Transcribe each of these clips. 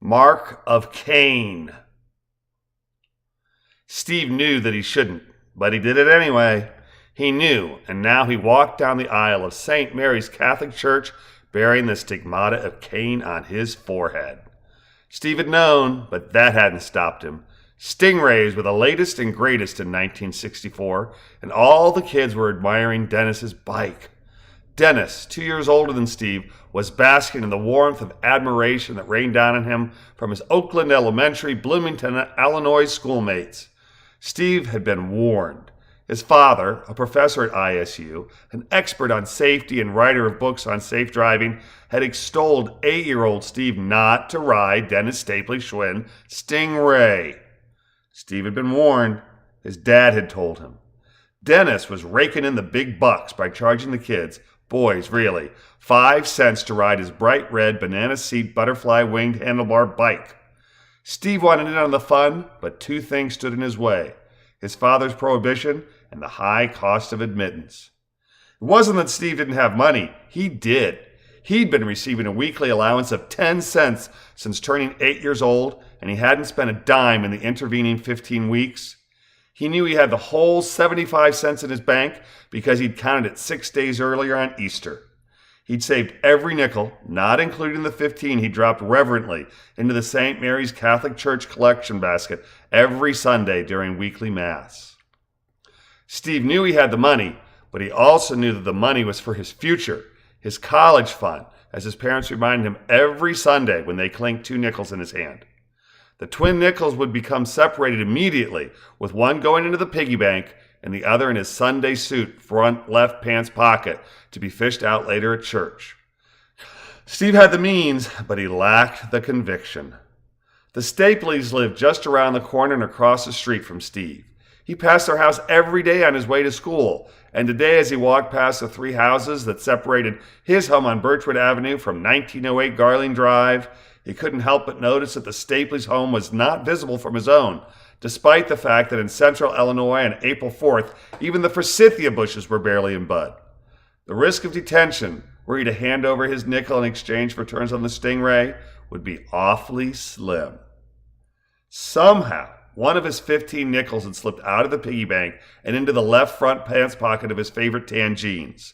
Mark of Cain. Steve knew that he shouldn't, but he did it anyway. He knew, and now he walked down the aisle of St. Mary's Catholic Church bearing the stigmata of Cain on his forehead. Steve had known, but that hadn't stopped him. Stingrays were the latest and greatest in 1964, and all the kids were admiring Dennis's bike. Dennis, 2 years older than Steve, was basking in the warmth of admiration that rained down on him from his Oakland Elementary, Bloomington, Illinois schoolmates. Steve had been warned. His father, a professor at ISU, an expert on safety and writer of books on safe driving, had extolled 8-year-old Steve not to ride Dennis Stapley's Schwinn Stingray. Steve had been warned. His dad had told him. Dennis was raking in the big bucks by charging the kids, boys really, 5 cents to ride his bright red banana seat butterfly winged handlebar bike. Steve wanted in on the fun, but two things stood in his way: his father's prohibition and the high cost of admittance. It wasn't that Steve didn't have money. He did. He'd been receiving a weekly allowance of 10 cents since turning 8 years old, and he hadn't spent a dime in the intervening 15 weeks. He knew he had the whole 75 cents in his bank because he'd counted it 6 days earlier on Easter. He'd saved every nickel, not including the 15 he dropped reverently into the St. Mary's Catholic Church collection basket every Sunday during weekly Mass. Steve knew he had the money, but he also knew that the money was for his future, his college fund, as his parents reminded him every Sunday when they clinked 2 nickels in his hand. The twin nickels would become separated immediately, with one going into the piggy bank and the other in his Sunday suit front left pants pocket to be fished out later at church. Steve had the means, but he lacked the conviction. The Stapleys lived just around the corner and across the street from Steve. He passed their house every day on his way to school, and today as he walked past the 3 houses that separated his home on Birchwood Avenue from 1908 Garling Drive, he couldn't help but notice that the Stapleys' home was not visible from his own, despite the fact that in central Illinois on April 4th, even the forsythia bushes were barely in bud. The risk of detention, were he to hand over his nickel in exchange for turns on the Stingray, would be awfully slim. Somehow, one of his 15 nickels had slipped out of the piggy bank and into the left front pants pocket of his favorite tan jeans.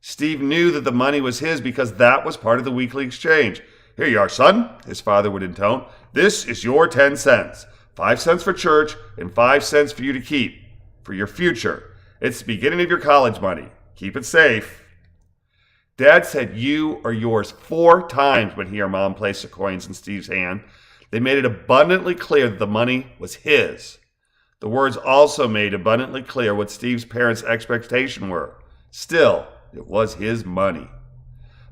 Steve knew that the money was his because that was part of the weekly exchange. "Here you are, son," his father would intone. "This is your 10 cents. 5 cents for church and 5 cents for you to keep, for your future. It's the beginning of your college money. Keep it safe." Dad said "you" or "yours" 4 times when he or Mom placed the coins in Steve's hand. They made it abundantly clear that the money was his. The words also made abundantly clear what Steve's parents' expectations were. Still, it was his money.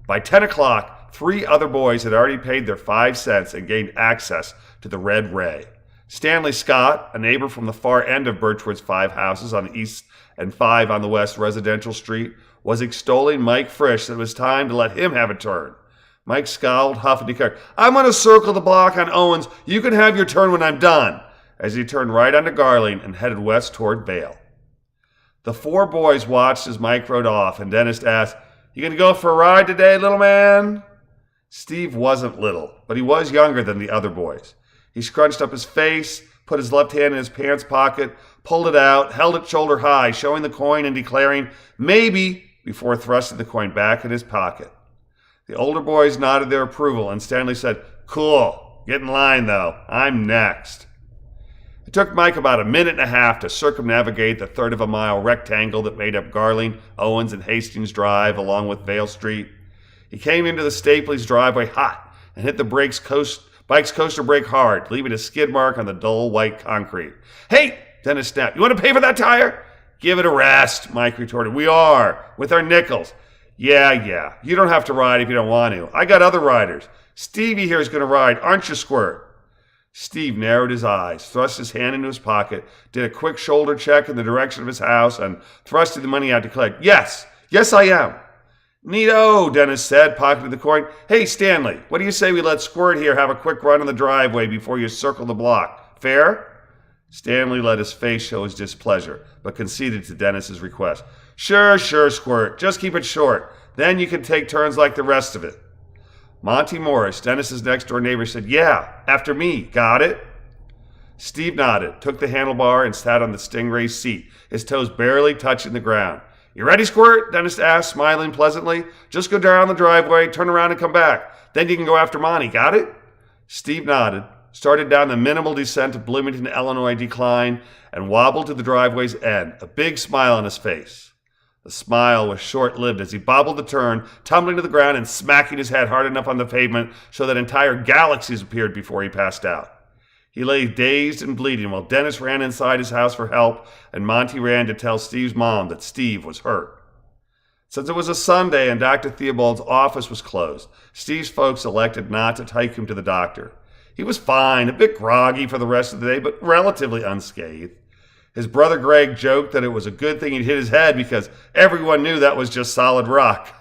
By 10 o'clock, 3 other boys had already paid their 5 cents and gained access to the Red Ray. Stanley Scott, a neighbor from the far end of Birchwood's 5 houses on the east and 5 on the west residential street, was extolling Mike Frisch that it was time to let him have a turn. Mike scowled, huffed, and declared, "I'm going to circle the block on Owens. You can have your turn when I'm done," as he turned right onto Garling and headed west toward Vale. The 4 boys watched as Mike rode off, and Dennis asked, "You going to go for a ride today, little man?" Steve wasn't little, but he was younger than the other boys. He scrunched up his face, put his left hand in his pants pocket, pulled it out, held it shoulder high, showing the coin and declaring, "Maybe," before thrusting the coin back in his pocket. The older boys nodded their approval, and Stanley said, "Cool. Get in line, though. I'm next." It took Mike about a minute and a half to circumnavigate the 1/3 of a mile rectangle that made up Garling, Owens, and Hastings Drive, along with Vale Street. He came into the Stapleys' driveway hot and hit the bike's coaster brake hard, leaving a skid mark on the dull white concrete. "Hey!" Dennis snapped. "You want to pay for that tire?" "Give it a rest," Mike retorted. "We are, with our nickels." Yeah. You don't have to ride if you don't want to. I got other riders. Stevie here is going to ride, aren't you, Squirt?" Steve narrowed his eyes, thrust his hand into his pocket, did a quick shoulder check in the direction of his house, and thrusting the money out, declared, Yes, I am." "Neato," Dennis said, pocketing the coin. "Hey, Stanley, what do you say we let Squirt here have a quick run on the driveway before you circle the block? Fair?" Stanley let his face show his displeasure, but conceded to Dennis's request. Sure, Squirt. Just keep it short. Then you can take turns like the rest of it." Monty Morris, Dennis's next-door neighbor, said, "Yeah, after me. Got it?" Steve nodded, took the handlebar, and sat on the Stingray's seat, his toes barely touching the ground. "You ready, Squirt?" Dennis asked, smiling pleasantly. "Just go down the driveway, turn around, and come back. Then you can go after Monty. Got it?" Steve nodded, started down the minimal descent of Bloomington, Illinois decline, and wobbled to the driveway's end, a big smile on his face. The smile was short-lived as he bobbled the turn, tumbling to the ground and smacking his head hard enough on the pavement so that entire galaxies appeared before he passed out. He lay dazed and bleeding while Dennis ran inside his house for help and Monty ran to tell Steve's mom that Steve was hurt. Since it was a Sunday and Dr. Theobald's office was closed, Steve's folks elected not to take him to the doctor. He was fine, a bit groggy for the rest of the day, but relatively unscathed. His brother Greg joked that it was a good thing he'd hit his head because everyone knew that was just solid rock.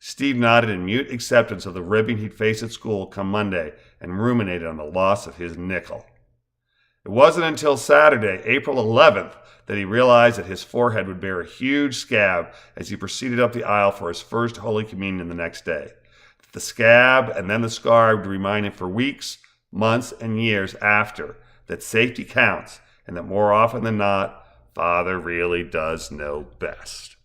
Steve nodded in mute acceptance of the ribbing he'd face at school come Monday and ruminated on the loss of his nickel. It wasn't until Saturday, April 11th, that he realized that his forehead would bear a huge scab as he proceeded up the aisle for his first Holy Communion the next day. The scab and then the scar would remind him for weeks, months, and years after that safety counts and that more often than not, Father really does know best.